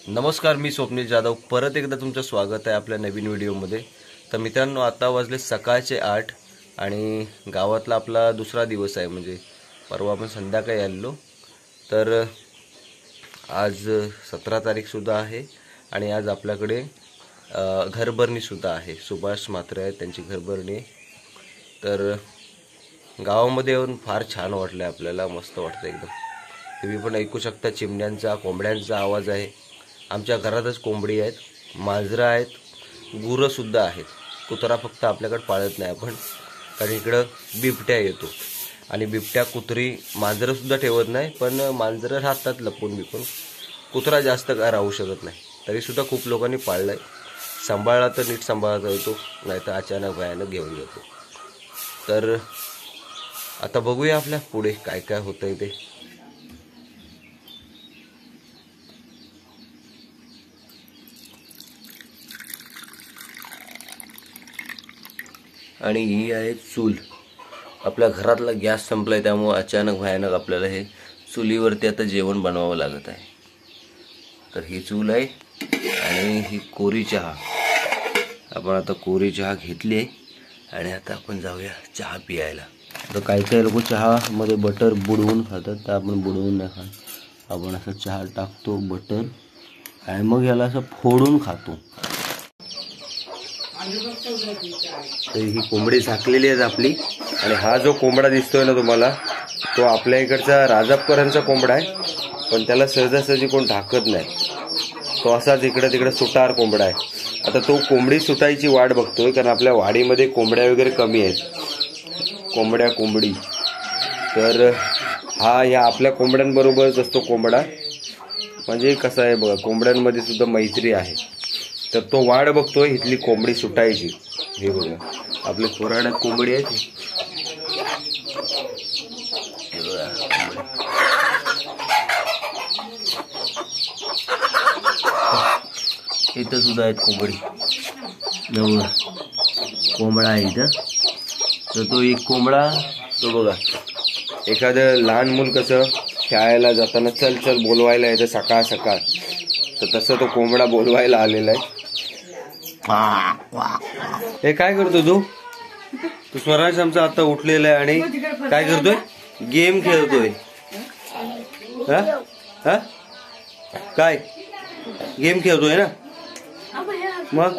नमस्कार, मी स्वप्नील जाधव. परत एकदा तुमचं स्वागत आहे आपल्या नवीन व्हिडिओमध्ये. तर मित्रांनो, आता वाजले सकाळचे 8 आणि गावातला आपला दुसरा दिवस आहे. म्हणजे परवा आपण संध्याकाळी आलो. तर आज 17 तारीखसुद्धा आहे आणि आज आपल्याकडे घरभरणीसुद्धा आहे. सुभाष म्हात्रे आहेत, त्यांची घरभरणी. तर गावामध्ये येऊन फार छान वाटलं आहे आपल्याला, मस्त वाटतं एकदम. तुम्ही पण ऐकू शकता चिमण्यांचा, कोंबड्यांचा आवाज आहे. आमच्या घरातच कोंबडी आहेत, मांजरं आहेत, गुरंसुद्धा आहेत. कुत्रा फक्त आपल्याकडे पाळत नाही आपण, कारण इकडं बिबट्या येतो आणि बिबट्या, कुत्री, मांजरंसुद्धा ठेवत नाही. पण मांजरं राहतात लपून बिपून, कुत्रा जास्त काय राहू शकत नाही. तरीसुद्धा खूप लोकांनी पाळलं आहे. सांभाळला तर नीट सांभाळता येतो, नाही तर अचानक भयानक घेऊन जातो. तर आता बघूया आपल्या पुढे काय काय होतं आहे ते. आणि ही आहे चूल. आपल्या घरातला गॅस संपला आहे, त्यामुळे अचानक भयानक आपल्याला हे चुलीवरती आता जेवण बनवावं लागत आहे. तर ही चूल आहे आणि ही कोरी चहा. आपण आता कोरी चहा घेतली आहे आणि आता आपण जाऊया चहा पियायला. तर काही काही लोक चहामध्ये बटर बुडवून खातात, तर आपण बुडवून नाही खात. आपण असं चहा टाकतो बटर आणि मग याला असं फोडून खातो. तर ही कोंबडी झाकलेली आहे आपली. आणि हा जो कोंबडा दिसतोय ना तुम्हाला, तो आपल्या इकडचा राजापकरांचा कोंबडा आहे, पण त्याला सहजासहजी कोण ढाकत नाही. तो असाच इकडे तिकडे सुटार कोंबडा आहे. आता तो कोंबडी सुटायची वाट बघतोय, कारण आपल्या वाडीमध्ये कोंबड्या वगैरे कमी आहेत, कोंबडी. तर हा या आपल्या कोंबड्यांबरोबरच असतो कोंबडा. म्हणजे कसं आहे बघा, कोंबड्यांमध्ये सुद्धा मैत्री आहे. तर तो वाट बघतोय इथली कोंबडी सुटायची. हे बघा, आपल्या कोराड्यात कोंबडी आहे ती. इथं सुद्धा आहेत कोंबडी. कोंबडा आहे इथं. तर तो एक कोंबडा, तो बघा, एखादं लहान मूल कसं खेळायला जाताना चल चल बोलवायला येतं सकाळ सकाळ, तर तसं तो कोंबडा बोलवायला आलेला आहे. हे काय करतो तू? स्वराज आमचा आता उठलेला आहे आणि काय करतोय? गेम खेळतोय. काय गेम खेळतोय ना मग?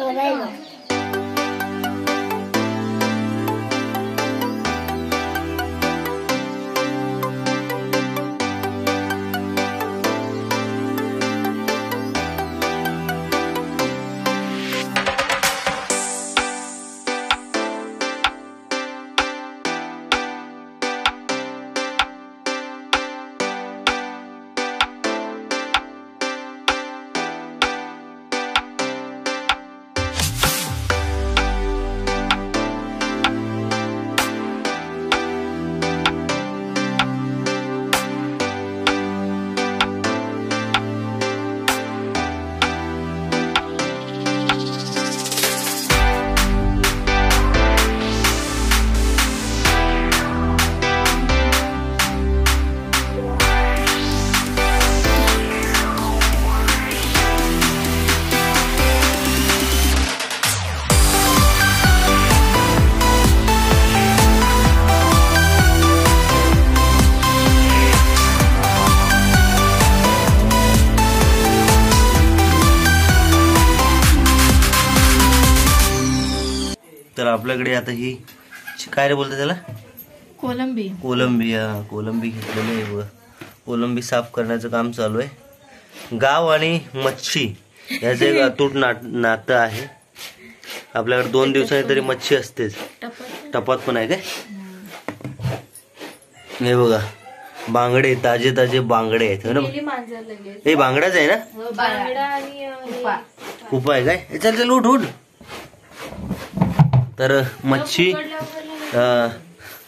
तर आपल्याकडे आता ही काय रे बोलतात त्याला? कोलंबी. कोलंबी घेतलेली आहे बघा. कोलंबी साफ करण्याचं काम चालू आहे. गाव आणि मच्छी याचं एक अतूट नातं आहे. आपल्याकडे 2 दिवसांनी तरी मच्छी असतेच. टपात पण आहे काय? हे बघा, बांगडे, ताजे ताजे बांगडे आहेत ना. हे बांगडाच आहे ना? कुपा आहे काय? चल चल उठ. तर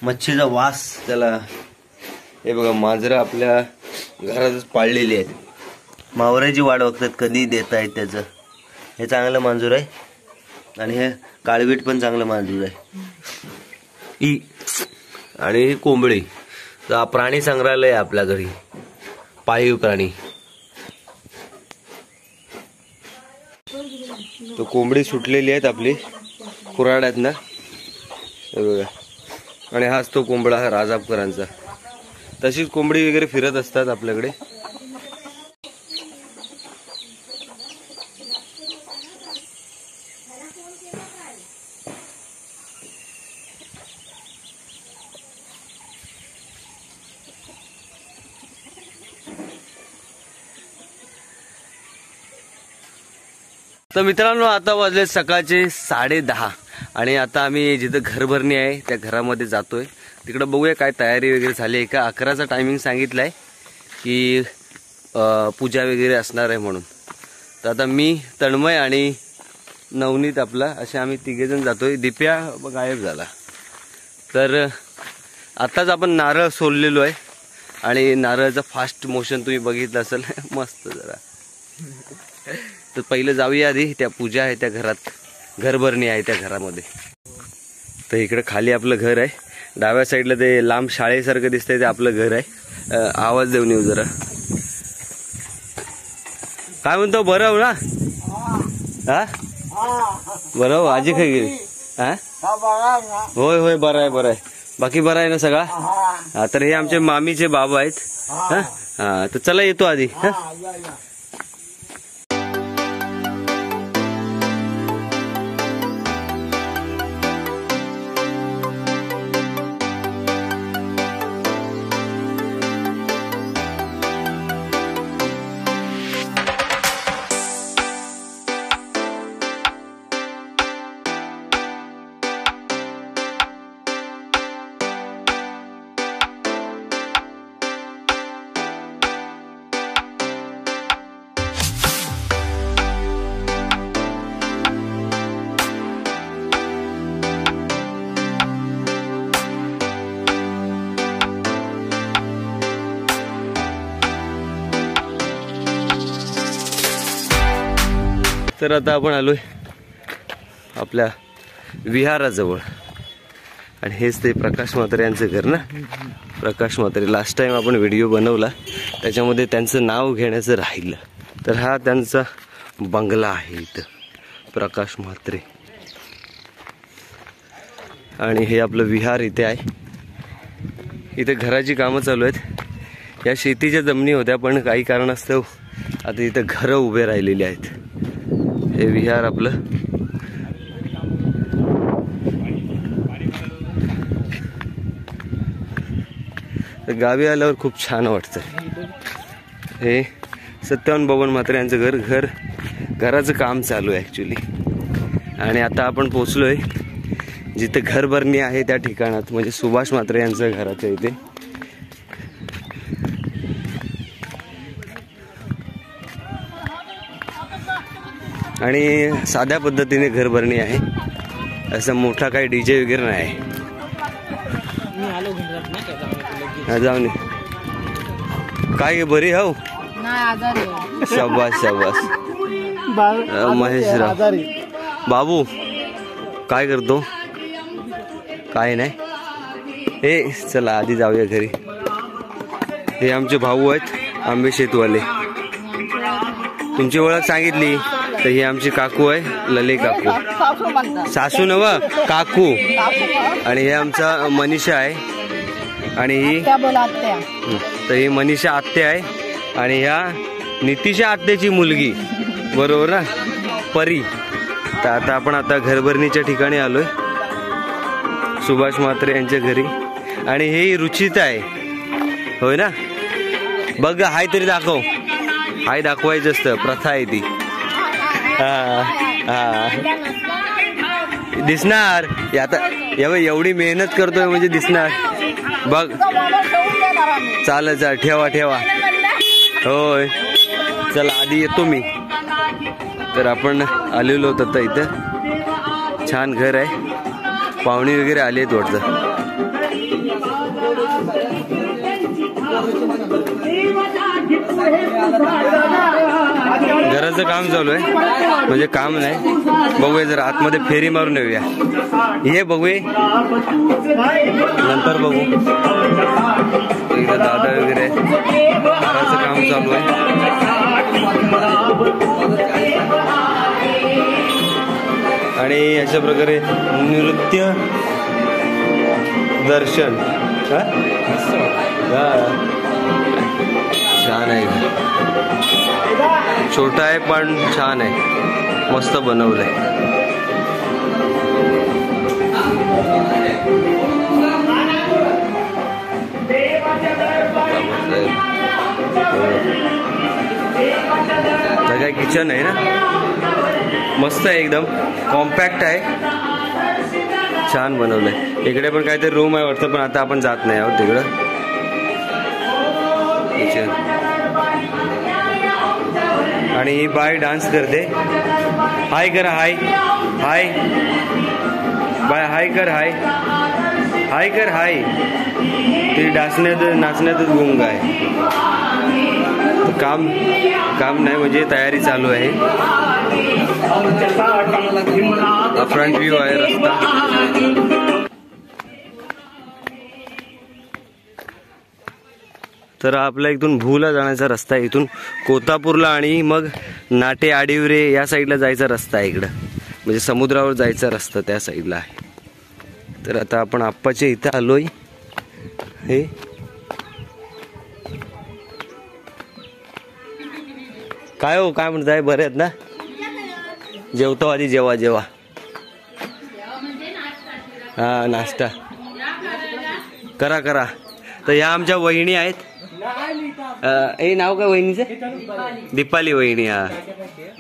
मच्छीचा वास त्याला. हे बघा, मांजरं आपल्या घरातच पाळलेली आहेत. मावऱ्याची वाट बघतात कधी देत आहेत त्याचं. हे चांगलं मांजूर आहे आणि हे काळवीट पण चांगलं मांजूर आहे. आणि कोंबडी. तर प्राणी संग्रहालय आपल्या घरी, पाळीव प्राणी. तो कोंबडी सुटलेली आहेत आपली कुऱ्हाड्यात ना, बघा. आणि हाच तो कोंबडा हा राजापकरांचा. तशीच कोंबडी वगैरे फिरत असतात आपल्याकडे. तर मित्रांनो, आता वाजले सकाळचे 10:30 आणि आता आम्ही जिथं घरभरणी आहे त्या घरामध्ये जातोय. तिकडे बघूया काय तयारी वगैरे झाली आहे का. 11चा टायमिंग सांगितलाय की पूजा वगैरे असणार आहे म्हणून. तर आता मी, तन्मय आणि नवनीत आपला असे आम्ही तिघेजण जातोय. दिप्या गायब झाला. तर आताच आपण नारळ सोललेलो आहे आणि नारळाचं फास्ट मोशन तुम्ही बघितलं असेल. मस्त जरा. तर पहिलं जाऊया आधी त्या पूजा आहे त्या घरात, घरभरणी आहे त्या घरामध्ये. तर इकडे खाली आपलं घर आहे. डाव्या साईडला ते लांब शाळेसारखं दिसतंय ते आपलं घर आहे. आवाज देऊन येऊ जरा. काय म्हणतो, बरं हो ना? हा बरं हो. आजी खाई गेली? हा होय होय, बरं आहे बरं आहे. बाकी बरं आहे ना सगळा? हा. तर हे आमचे मामीचे बाबा आहेत. हा हा. तर चला येतो आधी. हा तर आता आपण आलोय आपल्या विहाराजवळ आणि हेच ते प्रकाश म्हात्रे यांचं घर ना. प्रकाश म्हात्रे लास्ट टाइम आपण व्हिडिओ बनवला त्याच्यामध्ये त्यांचं नाव घेण्याचं राहिलं. तर हा त्यांचा बंगला आहे इथं, प्रकाश म्हात्रे. आणि हे आपलं विहार इथे आहे. इथे घराची कामं चालू आहेत. या शेतीच्या जमिनी होत्या पण काही कारणास्तव आता इथं घरं उभे राहिलेली आहेत. हे विहार आपलं. गावी आल्यावर खूप छान वाटतं. हे सत्यवान बबन म्हात्रे यांचं घराचं काम चालू आहे ॲक्च्युली. आणि आता आपण पोचलोय जिथे घरभरणी आहे त्या ठिकाणात, म्हणजे सुभाष म्हात्रे यांचं घराच्या इथे. आणि साध्या पद्धतीने घरभरणी आहे, असं मोठा काही डीजे वगैरे नाही. जाऊन काय बरी हो. शाबास शाबास. महेशराव बाबू काय करतो? काय नाही. हे चला आधी जाऊया घरी. हे आमचे भाऊ आहेत आंबे शेतवाले. तुमची ओळख सांगितली तर ही आमची काकू आहे, लले काकू. सासू नव, काकू. आणि हे आमचा मनीषा आहे. आणि ही तर ही मनीषा आत्या आहे. आणि ह्या नितीशा आत्याची मुलगी, बरोबर ना, परी. तर आता आपण घरभरणीच्या ठिकाणी आलोय, सुभाष म्हात्रे यांच्या घरी. आणि हे रुचिता आहे, होय ना? बघ हाय तरी दाखव. हाय दाखवायचं असतं, प्रथा आहे ती. दिसणार आता. एवढी मेहनत करतोय म्हणजे दिसणार. बघ चालेल, ठेवा ठेवा. होय चला आधी येतो मी. तर आपण आलेलो होतो आता इथं. छान घर आहे. पाहुणे वगैरे आले आहेत वाटतं. घराचं काम चालू आहे, म्हणजे काम नाही. बघूया जरा आतमध्ये फेरी मारून येऊया. हे बघूया नंतर बघू. इथं दादा वगैरे घराचं काम चालू आहे. आणि अशा प्रकारे नृत्य दर्शन छान आहे. छोटा आहे पण छान आहे, मस्त बनवलंय. काय किचन आहे ना, मस्त आहे, एकदम कॉम्पॅक्ट आहे, छान बनवलंय. इकडे पण काहीतरी रूम आहे वाटतं, पण आता आपण जात नाही आहोत तिकडं. आणि ही बाय डान्स करते. हाय कर, हाय हाय बाय, हाय कर, हाय हाय कर, हाय. ती नाचण्यातच गुंग आहे. काम नाही म्हणजे तयारी चालू आहे. फ्रंट व्ह्यू आहे रस्ता. तर आपला इथून भूला जाण्याचा रस्ता आहे, इथून कोतापूरला आणि मग नाटे आडिवरे या साईडला जायचा रस्ता आहे. इकडं म्हणजे समुद्रावर जायचा रस्ता त्या साईडला आहे. तर आता आपण आप्पाच्या इथं आलोय. हे काय हो, काय म्हणताय, बरे आहेत ना? जेवतो आधी, जेवा. हा, नाश्ता करा. तर ह्या आमच्या वहिनी आहेत. हे नाव काय वहिनीचं? दीपाली वहिनी. हा,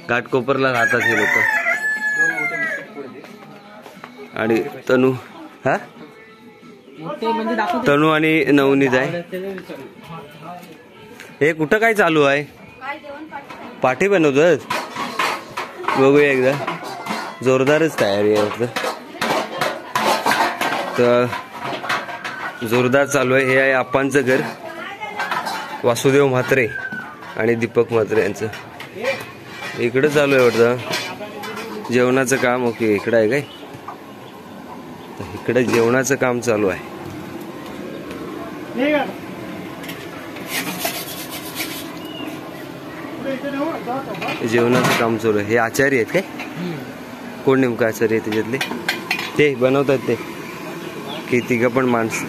घाटकोपरला राहतात हे लोक. आणि तनू, हा तनू आणि नवनीत आहे. हे कुठं काय चालू आहे? पाठी बनवतात. बघूया एकदा, जोरदारच तयारी आहे वाटतं. तर जोरदार चालू आहे. हे आहे आप्पांचं घर, वासुदेव म्हात्रे आणि दीपक म्हात्रे यांचं. इकडं चालू आहे वाटतं जेवणाचं काम. ओके, इकडं आहे काय? इकडे जेवणाचं काम चालू आहे. जेवणाचं काम चालू आहे. हे आचार्य आहेत काय? कोण नेमकं आचार्य आहे त्याच्यातले? ते बनवतात ते की तिघं पण माणसं?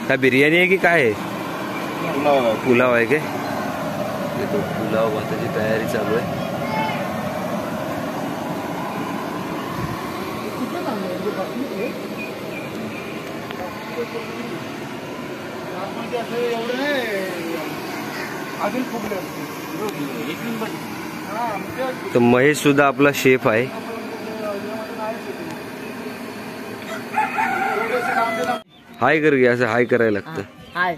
काय बिर्याणी आहे की काय आहे? पुलाव आहे काय? पुलाव भाताची तयारी चालू आहे. तर महेश सुद्धा आपला शेफ आहे. हाय कर, असं हाय करायला लागतं. हा,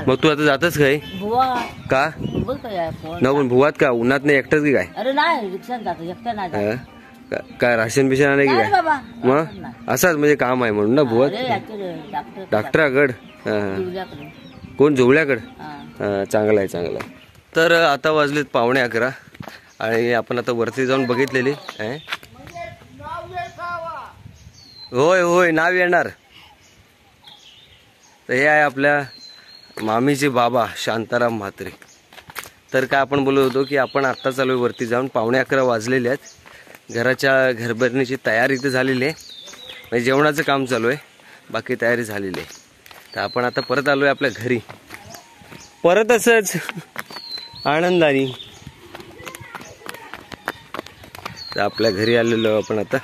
मग तू आता जातच काय? का न भुवात का? उन्हात नाही एकटंच की काय? अरे नाही, रिक्षात जातो, एकटा नाही. काय राशन बिशन आले की काय? मग असंच म्हणजे काम आहे म्हणून ना भुवात? डॉक्टराकड? कोण? जोवळ्याकड? चांगलं आहे. तर आता वाजलेत 11:15 आणि आपण आता वरती जाऊन बघितलेली. होय नाव येणार. तर हे आहे आपल्या मामीचे बाबा शांताराम म्हात्रे. तर काय आपण बोलत होतो की आपण आत्ता चालू आहे वरती जाऊन. 11:15 वाजलेले आहेत. घराच्या घरभरणीची तयारी इथं झालेली आहे, म्हणजे जेवणाचं काम चालू आहे, बाकी तयारी झालेली आहे. तर आपण आता परत आलो आहे आपल्या घरी, परत असंच आनंदाने. तर आपल्या घरी आलेलो आपण आता.